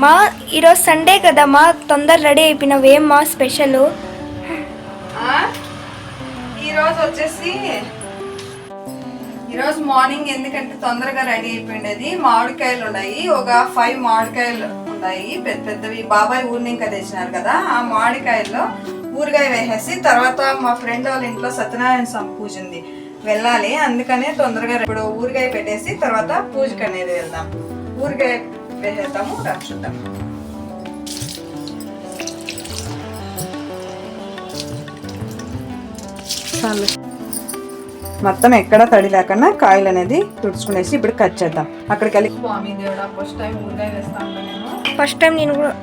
మా ఈరోజు సండే కదా మా తొందర రెడీ అయిపోయినవేం మా స్పెషల్? ఈరోజు వచ్చేసి ఈరోజు మార్నింగ్ ఎందుకంటే తొందరగా రెడీ అయిపోయింది. మామిడికాయలు ఉన్నాయి, ఒక 5 మామిడికాయలు ఉన్నాయి పెద్ద పెద్దవి. బాబాయ్ ఊరి ఇంకా తెచ్చినారు కదా, ఆ మామిడికాయల్లో ఊరగాయ వేసేసి తర్వాత మా ఫ్రెండ్ వాళ్ళ ఇంట్లో సత్యనారాయణ స్వామి పూజ ఉంది, వెళ్ళాలి. అందుకనే తొందరగా ఇప్పుడు ఊరగాయ పెట్టేసి తర్వాత పూజకి అనేది వెళ్దాం. ఊరగాయ వేసేద్దాము, చూద్దాం. మొత్తం ఎక్కడ తడి లేకుండా కాయలు అనేది తుడుచుకునేసి ఇప్పుడు కట్ చేద్దాం. అక్కడికి వెళ్ళి స్వామి దేవుడా ఫస్ట్ టైం ఊరగాయ వేస్తాను నేను. ఫస్ట్ టైం నేను కూడా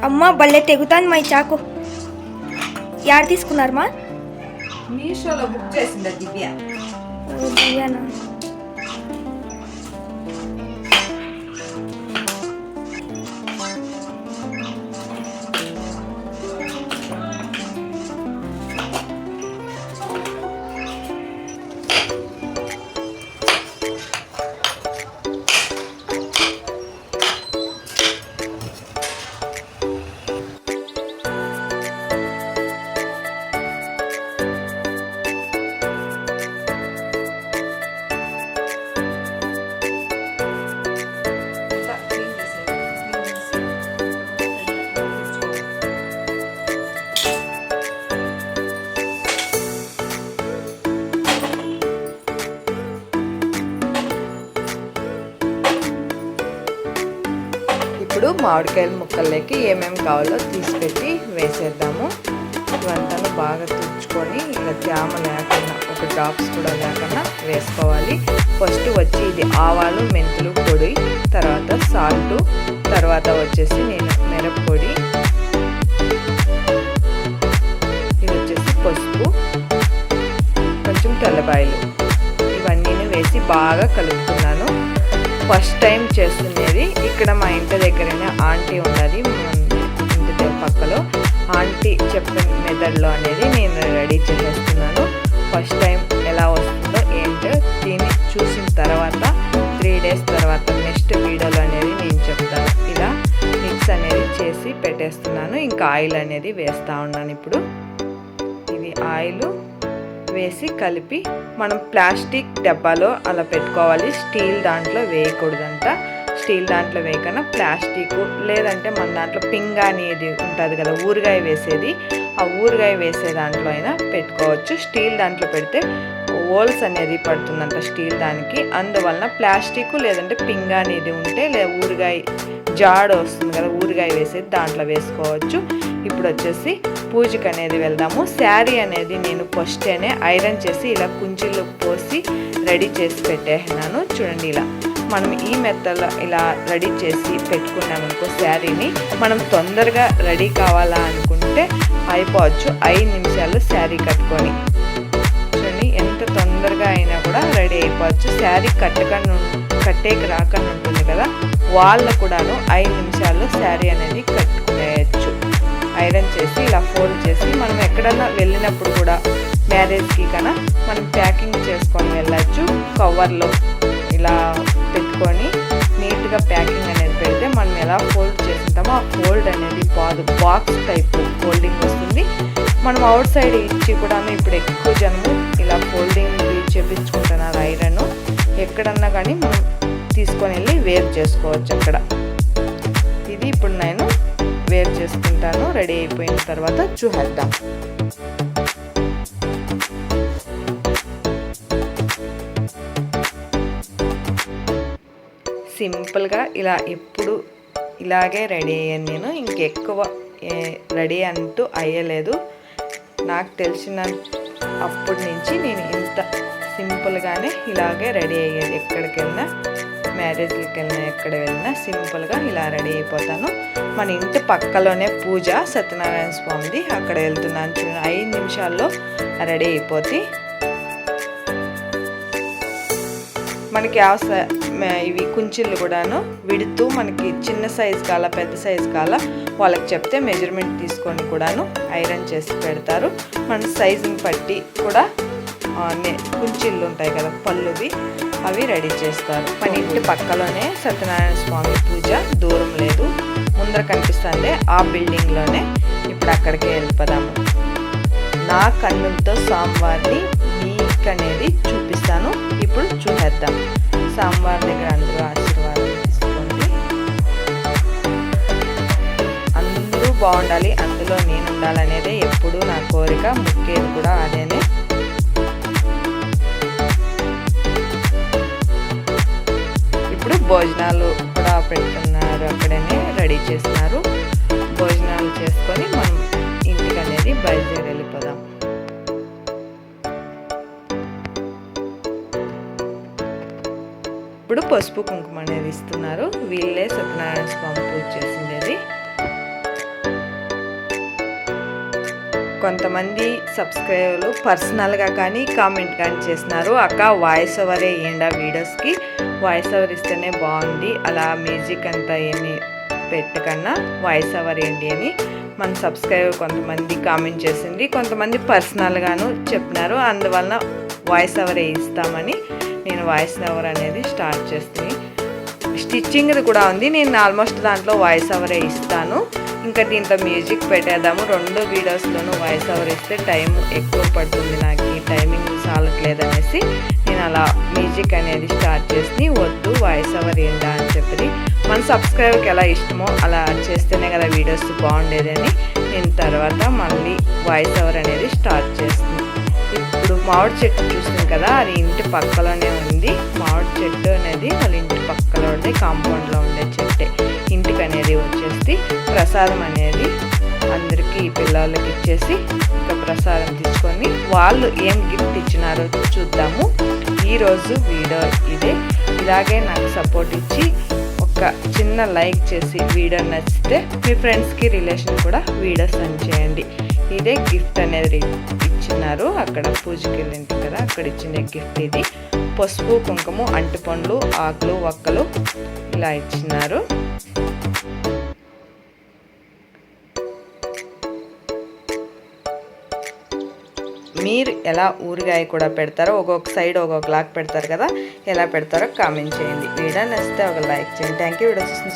అమ్మ భలే తెగుతాను మా చాకు. యాడ తీసుకున్నారు మా? మీషోలో బుక్ చేసింది దివ్య. దివ్యానా? ఇప్పుడు మామిడికాయల ముక్కల్లోకి ఏమేమి కావాలో తీసిపెట్టి వేసేద్దాము. ఇవంతా బాగా తుడుచుకొని ఇలా తేమ లేకుండా, ఒక డ్రాప్స్ కూడా లేకుండా వేసుకోవాలి. ఫస్ట్ వచ్చి ఇది ఆవాలు మెంతులు పొడి, తర్వాత సాల్ట్, తర్వాత వచ్చేసి నేను మిరప్పొడి, ఇది వచ్చేసి పసుపు, కొంచెం తెల్లబాయలు, ఇవన్నీ వేసి బాగా కలుపుతున్నాను. ఫస్ట్ టైం చేస్తున్నది. ఇక్కడ మా ఇంటి దగ్గరనే ఆంటీ ఉన్నది, ఇంటి పక్కలో. ఆంటీ చెప్పిన మెథడ్లో అనేది నేను రెడీ చేసేస్తున్నాను. ఫస్ట్ టైం ఎలా వస్తుందో ఏంటో దీన్ని చూసిన తర్వాత 3 days తర్వాత నెక్స్ట్ వీడియోలో అనేది నేను చెప్తాను. ఇలా మిక్స్ అనేది చేసి పెట్టేస్తున్నాను. ఇంకా ఆయిల్ అనేది వేస్తూ ఉన్నాను. ఇప్పుడు ఇది ఆయిల్ వేసి కలిపి మనం ప్లాస్టిక్ డబ్బాలో అలా పెట్టుకోవాలి. స్టీల్ దాంట్లో వేయకూడదంట. స్టీల్ దాంట్లో వేయకన్నా ప్లాస్టిక్, లేదంటే మన దాంట్లో పింగా అనేది ఉంటుంది కదా ఊరగాయ వేసేది, ఆ ఊరగాయ వేసే దాంట్లో అయినా పెట్టుకోవచ్చు. స్టీల్ దాంట్లో పెడితే హోల్స్ అనేది పడుతుందంట స్టీల్ దానికి. అందువలన ప్లాస్టిక్ లేదంటే పింగా అనేది ఉంటే ఊరగాయ జాడ వస్తుంది కదా ఊరగాయ వేసేది, దాంట్లో వేసుకోవచ్చు. ఇప్పుడు వచ్చేసి పూజకి అనేది వెళ్దాము. శారీ అనేది నేను ఫస్టేనే ఐరన్ చేసి ఇలా కుంచీలు పోసి రెడీ చేసి పెట్టేసినాను. చూడండి, ఇలా మనం ఈ మెత్తలో ఇలా రెడీ చేసి పెట్టుకున్నామనుకో శారీని, మనం తొందరగా రెడీ కావాలా అనుకుంటే అయిపోవచ్చు 5 నిమిషాల్లో శారీ కట్టుకొని. చూడండి ఎంత తొందరగా అయినా కూడా రెడీ అయిపోవచ్చు. శారీ కట్టేకి రాకుండా ఉంటుంది కదా, వాళ్ళు కూడాను 5 నిమిషాల్లో శారీ అనేది కట్టుకునేయచ్చు. ఐరన్ చేసి ఇలా ఫోల్డ్ చేసి మనం ఎక్కడన్నా వెళ్ళినప్పుడు కూడా మ్యారేజ్కి కన్నా మనం ప్యాకింగ్ చేసుకొని వెళ్ళచ్చు. కవర్లో ఇలా పెట్టుకొని నీట్గా ప్యాకింగ్ అనేది పెడితే మనం ఎలా ఫోల్డ్ చేస్తుంటామో ఆ ఫోల్డ్ అనేది పోదు, బాక్స్ టైప్ ఫోల్డింగ్ వస్తుంది. మనం అవుట్ సైడ్ ఇచ్చి కూడా ఇప్పుడు ఎక్కువ జనము ఇలా ఫోల్డింగ్ చేపించుకుంటున్నారు ఐరన్. ఎక్కడన్నా కానీ మనం తీసుకొని వెళ్ళి వేర్ చేసుకోవచ్చు అక్కడ. ఇది ఇప్పుడు నేను వేర్ చేసుకుంటాను. రెడీ అయిపోయిన తర్వాత చూసేద్దాం. సింపుల్గా ఇలా ఎప్పుడు ఇలాగే రెడీ అయ్యాను నేను. ఇంకెక్కువ రెడీ అంటూ అయ్యలేదు. నాకు తెలిసిన అప్పటి నుంచి నేను ఇంత సింపుల్గానే ఇలాగే రెడీ అయ్యేది. ఎక్కడికి వెళ్ళినా, మ్యారేజ్కి వెళ్ళినా, ఎక్కడ వెళ్ళినా సింపుల్గా ఇలా రెడీ అయిపోతాను. మన ఇంటి పక్కలోనే పూజ సత్యనారాయణ స్వామిది, అక్కడ వెళ్తున్నాను. చూడండి 5 నిమిషాల్లో రెడీ అయిపోద్ది. మనకి ఇవి కుంచిళ్ళు కూడాను విడుతూ మనకి చిన్న సైజు కాల పెద్ద సైజు కాల వాళ్ళకి చెప్తే మెజర్మెంట్ తీసుకొని కూడాను ఐరన్ చేసి పెడతారు. మన సైజుని బట్టి కూడా కుంచిళ్ళు ఉంటాయి కదా పళ్ళువి, అవి రెడీ చేస్తారు. మన ఇంటి పక్కలోనే సత్యనారాయణ స్వామి పూజ, దూరం లేదు, ముందర కనిపిస్తుంది ఆ బిల్డింగ్లోనే. ఇప్పుడు అక్కడికే వెళ్ళిపోదాము. నా కన్నులతో స్వామివారిని మీకు అనేది చూపిస్తాను. ఇప్పుడు చూసేద్దాం. స్వామివారి దగ్గర అందరూ ఆశీర్వాదం తీసుకోండి. అందరూ బాగుండాలి, అందులో నేను ఉండాలనేదే ఎప్పుడూ నా కోరిక, ముఖ్యేది కూడా అదేనే. ఇప్పుడు భోజనాలు కూడా పెడుతున్నారు, అక్కడనే రెడీ చేస్తున్నారు. భోజనాలు చేసుకొని మనం ఇంటికి అనేది బయలుదేరి వెళ్ళిపోదాం. ఇప్పుడు పసుపు కుంకుమ అనేది ఇస్తున్నారు. వీళ్ళే సత్యనారాయణ స్వామి పూజ చేసిండేది. కొంతమంది సబ్స్క్రైబర్లు పర్సనల్గా కానీ కామెంట్ కానీ చేస్తున్నారు, అక్క వాయిస్ ఓవర్ వేయండి వీడియోస్కి, వాయిస్ ఓవర్ ఇస్తేనే బాగుంది, అలా మ్యూజిక్ అంతా ఏమి పెట్టకన్నా వాయిస్ ఓవర్ వేయండి అని మన సబ్స్క్రైబర్ కొంతమంది కామెంట్ చేసింది. కొంతమంది పర్సనల్గాను చెప్పినారు, అందువలన వాయిస్ ఓవర్ వేయిస్తామని నేను వాయిస్ ఓవర్ అనేది స్టార్ట్ చేస్తుంది. స్టిచ్చింగ్ది కూడా ఉంది, నేను ఆల్మోస్ట్ దాంట్లో వాయిస్ ఓవర్ ఇస్తాను. ఇంకా దీంట్లో మ్యూజిక్ పెట్టేద్దాము. 2 వీడియోస్లోనూ వాయిస్ ఓవర్ ఇస్తే టైం ఎక్కువ పడుతుంది, నాకు ఈ టైమింగ్ సాలట్లేదనేసి నేను అలా మ్యూజిక్ అనేది స్టార్ట్ చేసి వద్దు వాయిస్ ఓవర్ ఏంటా అని చెప్పి మన సబ్స్క్రైబర్కి ఎలా ఇష్టమో అలా చేస్తేనే కదా వీడియోస్ బాగుండేదని నేను తర్వాత మళ్ళీ వాయిస్ ఓవర్ అనేది స్టార్ట్ చేస్తుంది. ఇప్పుడు మామిడి చెట్టు చూస్తుంది కదా, అది ఇంటి పక్కలోనే ఉంది. మామిడి చెట్టు అనేది వాళ్ళ ఇంటి పక్కలో ఉండే కాంపౌండ్లో ఉండే చెట్టే. ఇంటికి అనేది వచ్చేసి ప్రసాదం అనేది అందరికీ పిల్లలకి ఇచ్చేసి ఇంకా ప్రసాదం తీసుకొని వాళ్ళు ఏం గిఫ్ట్ ఇచ్చినారో చూద్దాము. ఈరోజు వీడియో ఇదే. ఇలాగే నాకు సపోర్ట్ ఇచ్చి ఒక చిన్న లైక్ చేసి వీడియో నచ్చితే మీ ఫ్రెండ్స్కి రిలేషన్ కూడా వీడియో సెండ్ చేయండి. ఇదే గిఫ్ట్ అనేది ఇచ్చినారు, అక్కడ పూజకి వెళ్ళింది కదా అక్కడ ఇచ్చిన గిఫ్ట్ ఇది. పసుపు కుంకుమ, అంటిపండ్లు, ఆకులు, వక్కలు ఇలా ఇచ్చినారు. మీరు ఎలా ఊరగాయ కూడా పెడతారో, ఒక్కొక్క సైడ్ ఒక్కొక్కలాగా పెడతారు కదా, ఎలా పెడతారో కామెంట్ చేయండి. వీడియో నచ్చితే ఒక లైక్ చేయండి. Thank you. వీడియో చూసి